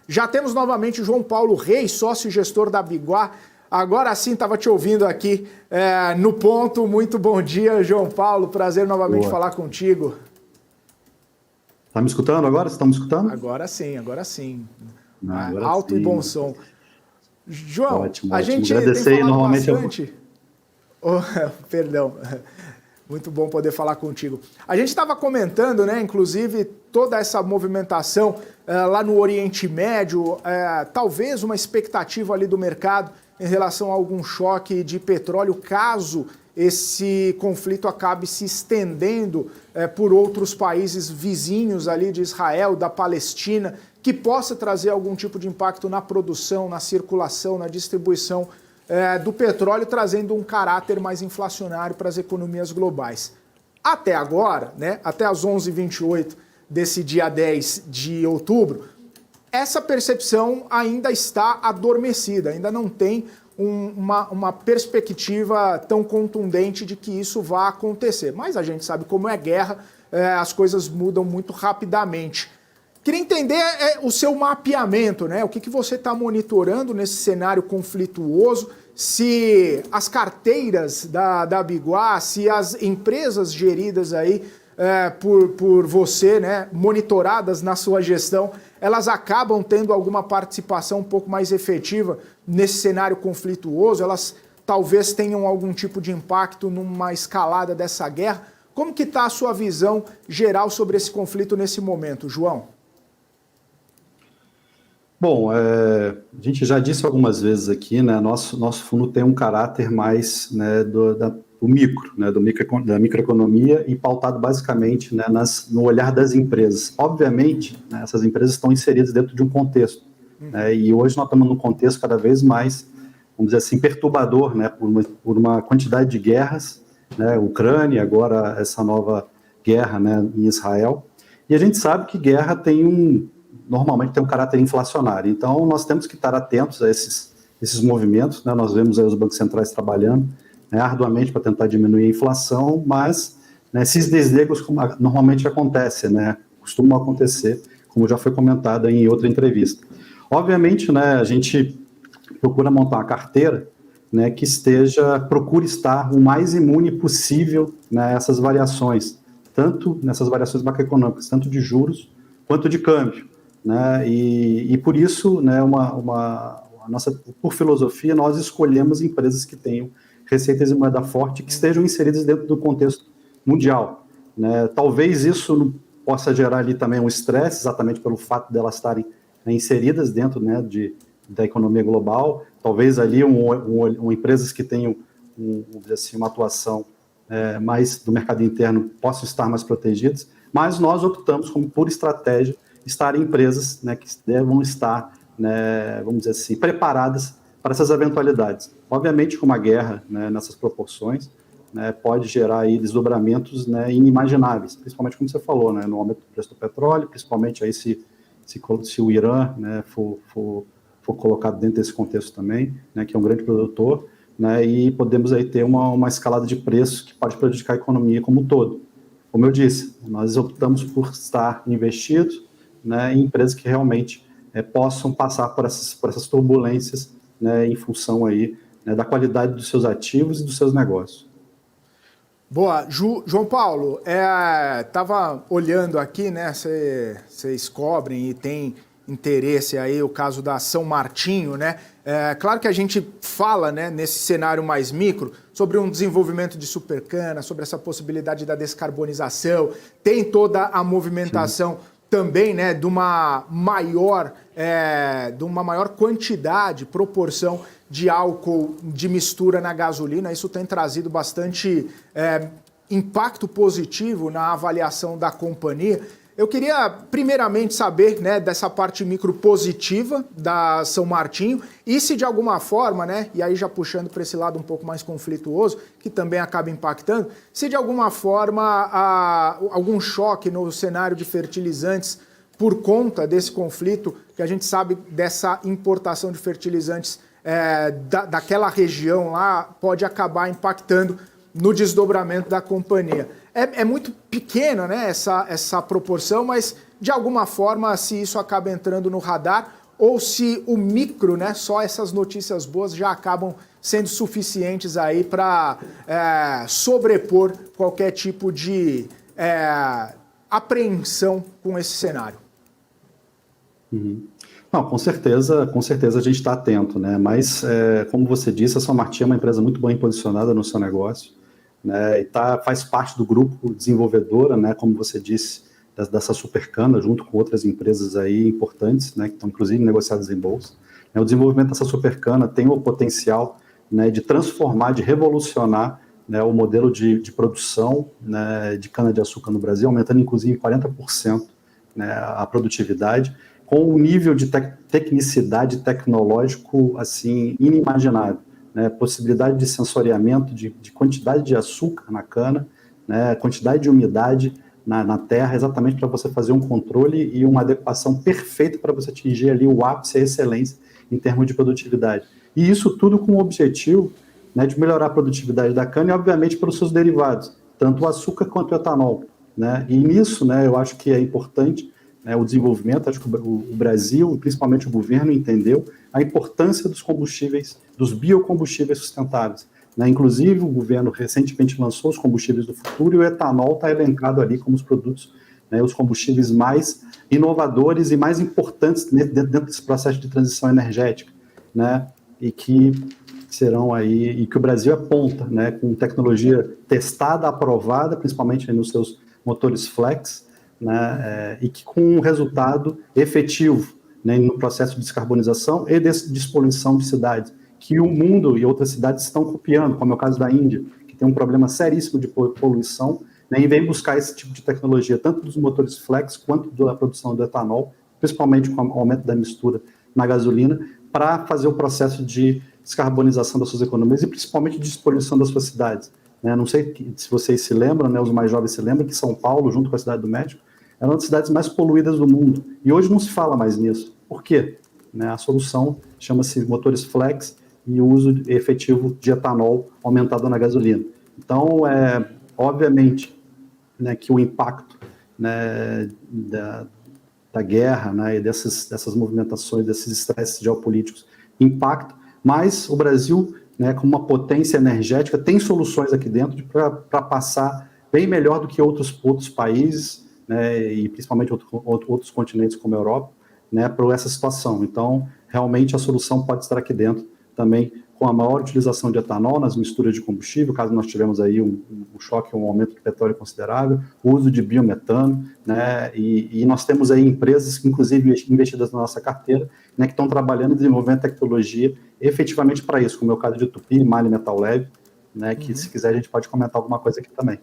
Já temos novamente o João Paulo Reis, sócio e gestor da Biguá. Agora sim, estava te ouvindo aqui no ponto. Muito bom dia, João Paulo. Prazer novamente falar contigo. Tá me escutando agora? Vocês estão me escutando? Agora sim, agora sim. Agora Alto sim. E bom som. João, Ótimo, a ótimo. gente Agradecer tem falado normalmente bastante... Perdão. Muito bom poder falar contigo. A gente estava comentando, né, inclusive, toda essa movimentação lá no Oriente Médio, talvez uma expectativa ali do mercado em relação a algum choque de petróleo, caso esse conflito acabe se estendendo por outros países vizinhos ali de Israel, da Palestina, que possa trazer algum tipo de impacto na produção, na circulação, na distribuição do petróleo, trazendo um caráter mais inflacionário para as economias globais. Até agora, né, até as 11h28 desse dia 10 de outubro, essa percepção ainda está adormecida, ainda não tem uma perspectiva tão contundente de que isso vá acontecer. Mas a gente sabe como é guerra, as coisas mudam muito rapidamente. Queria entender o seu mapeamento, né? O que você está monitorando nesse cenário conflituoso, se as carteiras da Biguá, se as empresas geridas aí por você, né, monitoradas na sua gestão, elas acabam tendo alguma participação um pouco mais efetiva nesse cenário conflituoso, elas talvez tenham algum tipo de impacto numa escalada dessa guerra. Como que está a sua visão geral sobre esse conflito nesse momento, João? Bom, a gente já disse algumas vezes aqui, né, nosso fundo tem um caráter mais, né, do micro, né, da microeconomia e pautado basicamente, né, no olhar das empresas. Obviamente, né, essas empresas estão inseridas dentro de um contexto, né, e hoje nós estamos num contexto cada vez mais, vamos dizer assim, perturbador, né, por uma quantidade de guerras, né, Ucrânia, agora essa nova guerra, né, em Israel, e a gente sabe que guerra normalmente tem um caráter inflacionário. Então, nós temos que estar atentos a esses movimentos, né? Nós vemos aí os bancos centrais trabalhando, né, arduamente para tentar diminuir a inflação, mas, né, esses desligos normalmente acontecem, né? Costumam acontecer, como já foi comentado em outra entrevista. Obviamente, né, a gente procura montar uma carteira, né, que procure estar o mais imune possível, né, a essas variações, tanto nessas variações macroeconômicas, tanto de juros quanto de câmbio. Né, e por isso, né, por filosofia, nós escolhemos empresas que tenham receitas de moeda forte, que estejam inseridas dentro do contexto mundial. Né. Talvez isso não possa gerar ali também um estresse, exatamente pelo fato de elas estarem, né, inseridas dentro, né, da economia global. Talvez ali empresas que tenham vamos dizer assim, uma atuação mais do mercado interno possam estar mais protegidas, mas nós optamos por estratégia estar em empresas, né, que devam estar, né, vamos dizer assim, preparadas para essas eventualidades. Obviamente, com uma guerra, né, nessas proporções, né, pode gerar aí desdobramentos, né, inimagináveis, principalmente como você falou, né, no aumento do preço do petróleo, principalmente aí se o Irã, né, for colocado dentro desse contexto também, né, que é um grande produtor, né, e podemos aí ter uma escalada de preços que pode prejudicar a economia como um todo. Como eu disse, nós optamos por estar investidos, né, em empresas que realmente possam passar por essas turbulências, né, em função aí, né, da qualidade dos seus ativos e dos seus negócios. Boa. João Paulo, estava olhando aqui, né, vocês cobrem e tem interesse aí o caso da São Martinho, né? Claro que a gente fala, né, nesse cenário mais micro sobre um desenvolvimento de supercana, sobre essa possibilidade da descarbonização, tem toda a movimentação. Sim. Também, né, de uma maior quantidade, proporção de álcool de mistura na gasolina. Isso tem trazido bastante impacto positivo na avaliação da companhia. Eu queria, primeiramente, saber, né, dessa parte micro positiva da São Martinho e se de alguma forma, né, e aí já puxando para esse lado um pouco mais conflituoso, que também acaba impactando, se de alguma forma algum choque no cenário de fertilizantes por conta desse conflito, que a gente sabe dessa importação de fertilizantes daquela região lá, pode acabar impactando no desdobramento da companhia. É muito pequena, né, essa proporção, mas de alguma forma, se isso acaba entrando no radar, ou se o micro, né, só essas notícias boas já acabam sendo suficientes aí para sobrepor qualquer tipo de apreensão com esse cenário. Uhum. Não, com certeza a gente está atento, né? Mas, como você disse, a São Martin é uma empresa muito bem posicionada no seu negócio, né? E faz parte do grupo desenvolvedora, né? Como você disse, dessa Supercana, junto com outras empresas aí importantes, né? Que estão inclusive negociadas em bolsa. O desenvolvimento dessa Supercana tem o potencial, né, de transformar, de revolucionar, né, o modelo de produção, né, de cana-de-açúcar no Brasil, aumentando inclusive 40%, né, a produtividade, com um nível de tecnicidade tecnológico assim inimaginável, né? Possibilidade de sensoriamento, de quantidade de açúcar na cana, né? Quantidade de umidade na terra, exatamente para você fazer um controle e uma adequação perfeita para você atingir ali o ápice e a excelência em termos de produtividade. E isso tudo com o objetivo, né, de melhorar a produtividade da cana e, obviamente, pelos seus derivados, tanto o açúcar quanto o etanol, né? E nisso, né, eu acho que é importante, né, o desenvolvimento. Acho que o Brasil, principalmente o governo, entendeu a importância dos combustíveis, dos biocombustíveis sustentáveis, né? Inclusive, o governo recentemente lançou os combustíveis do futuro e o etanol está elencado ali como os produtos, né, os combustíveis mais inovadores e mais importantes dentro desse processo de transição energética, né? E que serão aí, e que o Brasil é ponta, né, com tecnologia testada, aprovada, principalmente nos seus motores flex, né, e que com um resultado efetivo, né, no processo de descarbonização e de despoluição de cidades, que o mundo e outras cidades estão copiando, como é o caso da Índia, que tem um problema seríssimo de poluição, né, e vem buscar esse tipo de tecnologia, tanto dos motores flex quanto da produção do etanol, principalmente com o aumento da mistura na gasolina, para fazer o processo de descarbonização das suas economias e principalmente de despoluição das suas cidades. Né? Não sei se vocês se lembram, né, os mais jovens se lembram, que São Paulo, junto com a cidade do México, é uma das cidades mais poluídas do mundo. E hoje não se fala mais nisso. Por quê? Né, a solução chama-se motores flex e o uso efetivo de etanol aumentado na gasolina. Então, obviamente, né, que o impacto, né, da guerra, né, e dessas movimentações, desses estresses geopolíticos impactam, mas o Brasil, né, como uma potência energética, tem soluções aqui dentro para passar bem melhor do que outros países, né, e principalmente outros continentes como a Europa, né, para essa situação. Então, realmente a solução pode estar aqui dentro também, com a maior utilização de etanol nas misturas de combustível, caso nós tivemos aí um choque, um aumento do petróleo considerável, o uso de biometano, né, e nós temos aí empresas, inclusive investidas na nossa carteira, né, que estão trabalhando e desenvolvendo tecnologia efetivamente para isso, como é o caso de Tupi, Mali Metal Leve, né, que se quiser a gente pode comentar alguma coisa aqui também.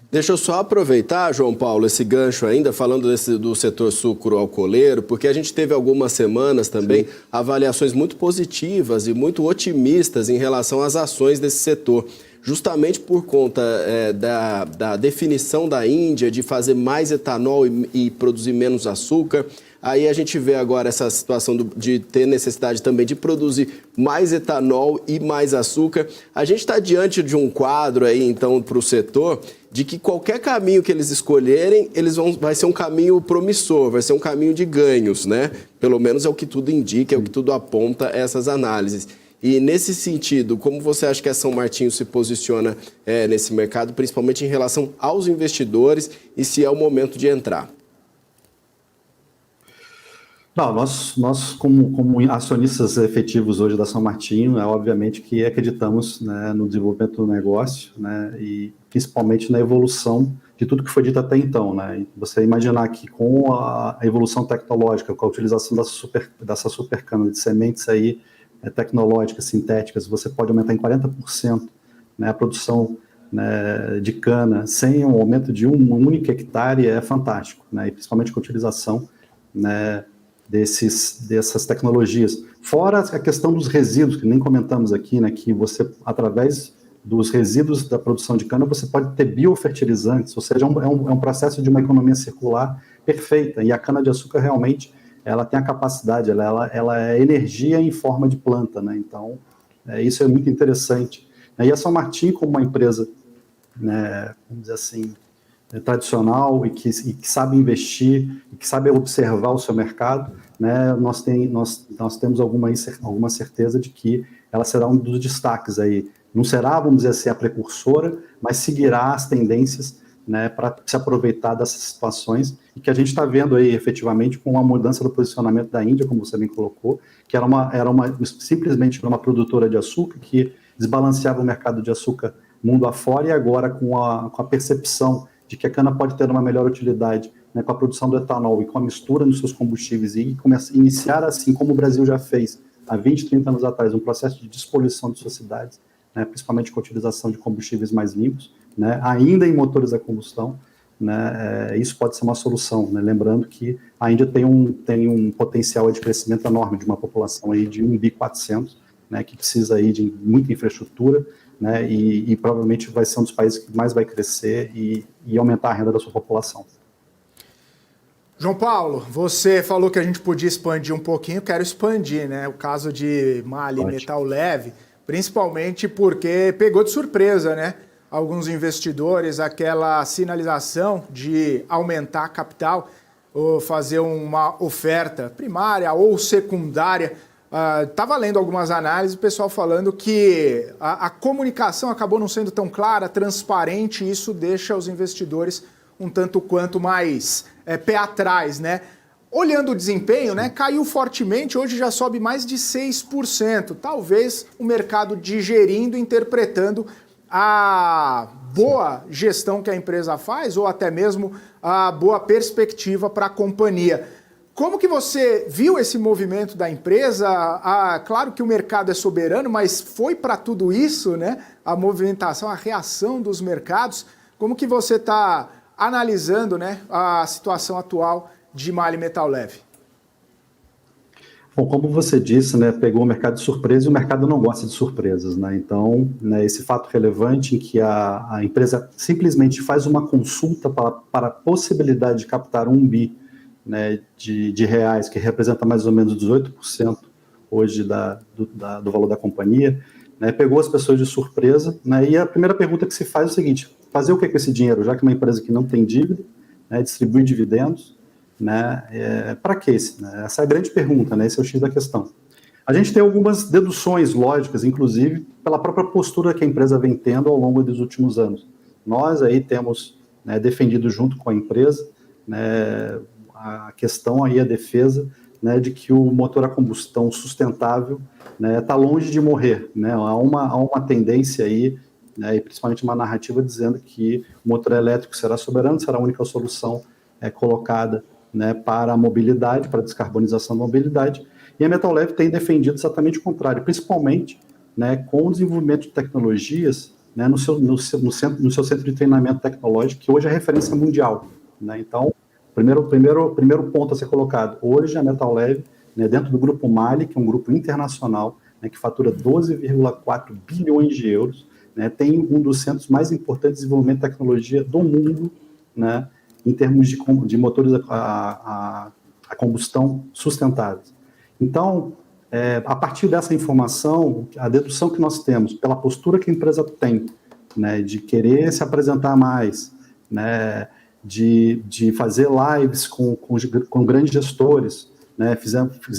Deixa eu só aproveitar, João Paulo, esse gancho ainda, falando do setor sucro-alcooleiro, porque a gente teve algumas semanas também avaliações muito positivas e muito otimistas em relação às ações desse setor, justamente por conta da definição da Índia de fazer mais etanol e produzir menos açúcar. Aí a gente vê agora essa situação de ter necessidade também de produzir mais etanol e mais açúcar. A gente está diante de um quadro aí, então, para o setor, de que qualquer caminho que eles escolherem, vai ser um caminho promissor, vai ser um caminho de ganhos, né? Pelo menos é o que tudo indica, é o que tudo aponta essas análises. E nesse sentido, como você acha que a São Martinho se posiciona nesse mercado, principalmente em relação aos investidores, e se é o momento de entrar? Não, nós como acionistas efetivos hoje da São Martinho, obviamente que acreditamos, né, no desenvolvimento do negócio, né, e principalmente na evolução de tudo que foi dito até então, né. E você imaginar que com a evolução tecnológica, com a utilização dessa supercana de sementes aí, tecnológicas, sintéticas, você pode aumentar em 40%, né, a produção, né, de cana sem um aumento de um único hectare é fantástico, né, e principalmente com a utilização, né, dessas tecnologias. Fora a questão dos resíduos, que nem comentamos aqui, né, que você, através dos resíduos da produção de cana, você pode ter biofertilizantes, ou seja, é um processo de uma economia circular perfeita, e a cana-de-açúcar realmente, ela tem a capacidade, ela é energia em forma de planta, né, então, isso é muito interessante. E a São Martin, como uma empresa, né, vamos dizer assim, tradicional e que sabe investir, e que sabe observar o seu mercado, né, nós temos alguma certeza de que ela será um dos destaques aí. Não será, vamos dizer assim, a precursora, mas seguirá as tendências, né, para se aproveitar dessas situações, e que a gente está vendo aí efetivamente com a mudança do posicionamento da Índia, como você bem colocou, que simplesmente uma produtora de açúcar que desbalanceava o mercado de açúcar mundo afora, e agora com a percepção de que a cana pode ter uma melhor utilidade, né, com a produção do etanol e com a mistura nos seus combustíveis, e iniciar assim, como o Brasil já fez há 20, 30 anos atrás, um processo de despoluição de suas cidades, né, principalmente com a utilização de combustíveis mais limpos, né, ainda em motores a combustão, né, isso pode ser uma solução, né, lembrando que a Índia tem um potencial de crescimento enorme, de uma população aí de 1.400 bi, né, que precisa aí de muita infraestrutura, né, e provavelmente vai ser um dos países que mais vai crescer e aumentar a renda da sua população. João Paulo, você falou que a gente podia expandir um pouquinho, quero expandir, né? O caso de MAHLE Metal Leve, principalmente porque pegou de surpresa, né? Alguns investidores, aquela sinalização de aumentar a capital, ou fazer uma oferta primária ou secundária. Estava lendo algumas análises, o pessoal falando que a comunicação acabou não sendo tão clara, transparente, e isso deixa os investidores um tanto quanto mais pé atrás, né? Olhando o desempenho, né, caiu fortemente, hoje já sobe mais de 6%. Talvez o mercado digerindo, interpretando a boa gestão que a empresa faz, ou até mesmo a boa perspectiva para a companhia. Como que você viu esse movimento da empresa? Claro que o mercado é soberano, mas foi para tudo isso, né? A movimentação, a reação dos mercados. Como que você está analisando, né, a situação atual de MAHLE Metal Leve? Bom, como você disse, né, pegou o mercado de surpresa, e o mercado não gosta de surpresas, né? Então, né, esse fato relevante em que a empresa simplesmente faz uma consulta para a possibilidade de captar 1 bi, né, de reais, que representa mais ou menos 18% hoje do valor da companhia, né, pegou as pessoas de surpresa, né, e a primeira pergunta que se faz é o seguinte: fazer o que com esse dinheiro, já que uma empresa que não tem dívida, né, distribui dividendos, né, para que esse? Né? Essa é a grande pergunta, né, esse é o X da questão. A gente tem algumas deduções lógicas, inclusive pela própria postura que a empresa vem tendo ao longo dos últimos anos. Nós aí temos, né, defendido junto com a empresa, né, a questão aí, a defesa, né, de que o motor a combustão sustentável está, né, longe de morrer, né? Há uma tendência aí, né, e principalmente uma narrativa dizendo que o motor elétrico será soberano, será a única solução colocada, né, para a mobilidade, para a descarbonização da mobilidade, e a Metal Leve tem defendido exatamente o contrário, principalmente, né, com o desenvolvimento de tecnologias, né, no seu centro de treinamento tecnológico, que hoje é referência mundial, né? Então, primeiro ponto a ser colocado, hoje a Metal Leve, né, dentro do grupo MAHLE, que é um grupo internacional, né, que fatura 12,4 bilhões de euros, né, tem um dos centros mais importantes de desenvolvimento de tecnologia do mundo, né, em termos de motores a combustão sustentáveis. Então, a partir dessa informação, a dedução que nós temos, pela postura que a empresa tem, né, de querer se apresentar mais, né, de fazer lives com grandes gestores, né,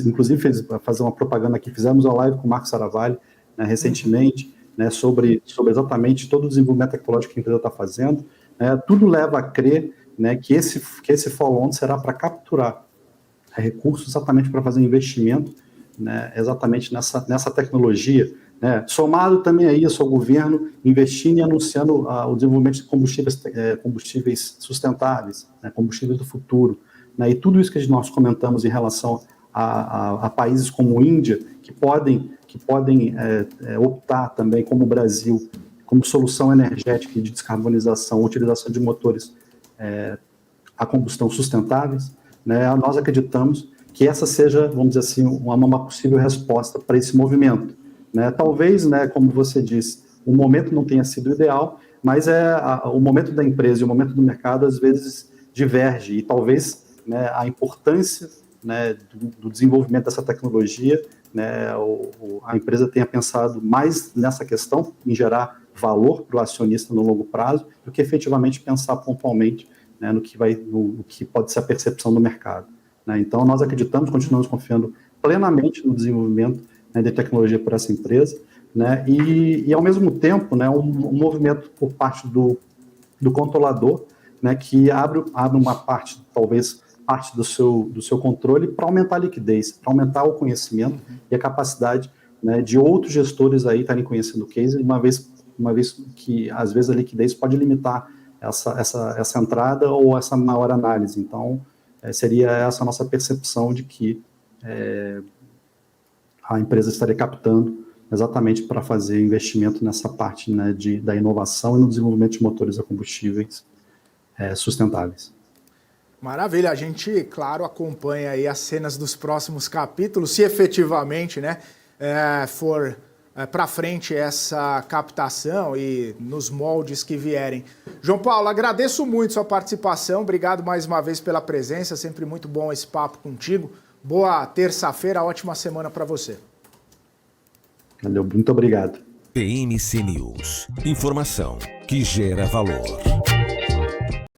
inclusive fazer uma propaganda aqui, fizemos uma live com o Marco Saravalli, né, recentemente, né, sobre exatamente todo o desenvolvimento tecnológico que a empresa está fazendo, né, tudo leva a crer, né, que esse follow-on será para capturar recursos exatamente para fazer investimento, né, exatamente nessa tecnologia, né, somado também a isso ao governo investindo e anunciando o desenvolvimento de combustíveis sustentáveis, né, combustíveis do futuro, né, e tudo isso que nós comentamos em relação a países como a Índia, que podem optar também, como o Brasil, como solução energética de descarbonização, utilização de motores a combustão sustentáveis, né, nós acreditamos que essa seja, vamos dizer assim, uma possível resposta para esse movimento, né? Talvez, né, como você disse, o momento não tenha sido ideal, mas o momento da empresa e o momento do mercado às vezes diverge, e talvez, né, a importância, né, do desenvolvimento dessa tecnologia, né, a empresa tenha pensado mais nessa questão, em gerar valor para o acionista no longo prazo, do que efetivamente pensar pontualmente, né, no que pode ser a percepção do mercado, né? Então, nós acreditamos, continuamos confiando plenamente no desenvolvimento, né, de tecnologia por essa empresa, né, e ao mesmo tempo, né, um movimento por parte do controlador, né, que abre uma parte, talvez parte do seu controle para aumentar a liquidez, para aumentar o conhecimento e a capacidade, né, de outros gestores aí estarem conhecendo o case, uma vez que, às vezes, a liquidez pode limitar essa entrada ou essa maior análise. Então, seria essa a nossa percepção de que a empresa estaria captando exatamente para fazer investimento nessa parte, né, da inovação e no desenvolvimento de motores a combustíveis sustentáveis. Maravilha, a gente, claro, acompanha aí as cenas dos próximos capítulos, se efetivamente, né, for para frente essa captação e nos moldes que vierem. João Paulo, agradeço muito sua participação, obrigado mais uma vez pela presença, sempre muito bom esse papo contigo. Boa terça-feira, ótima semana para você. Valeu, muito obrigado. PMC News. Informação que gera valor.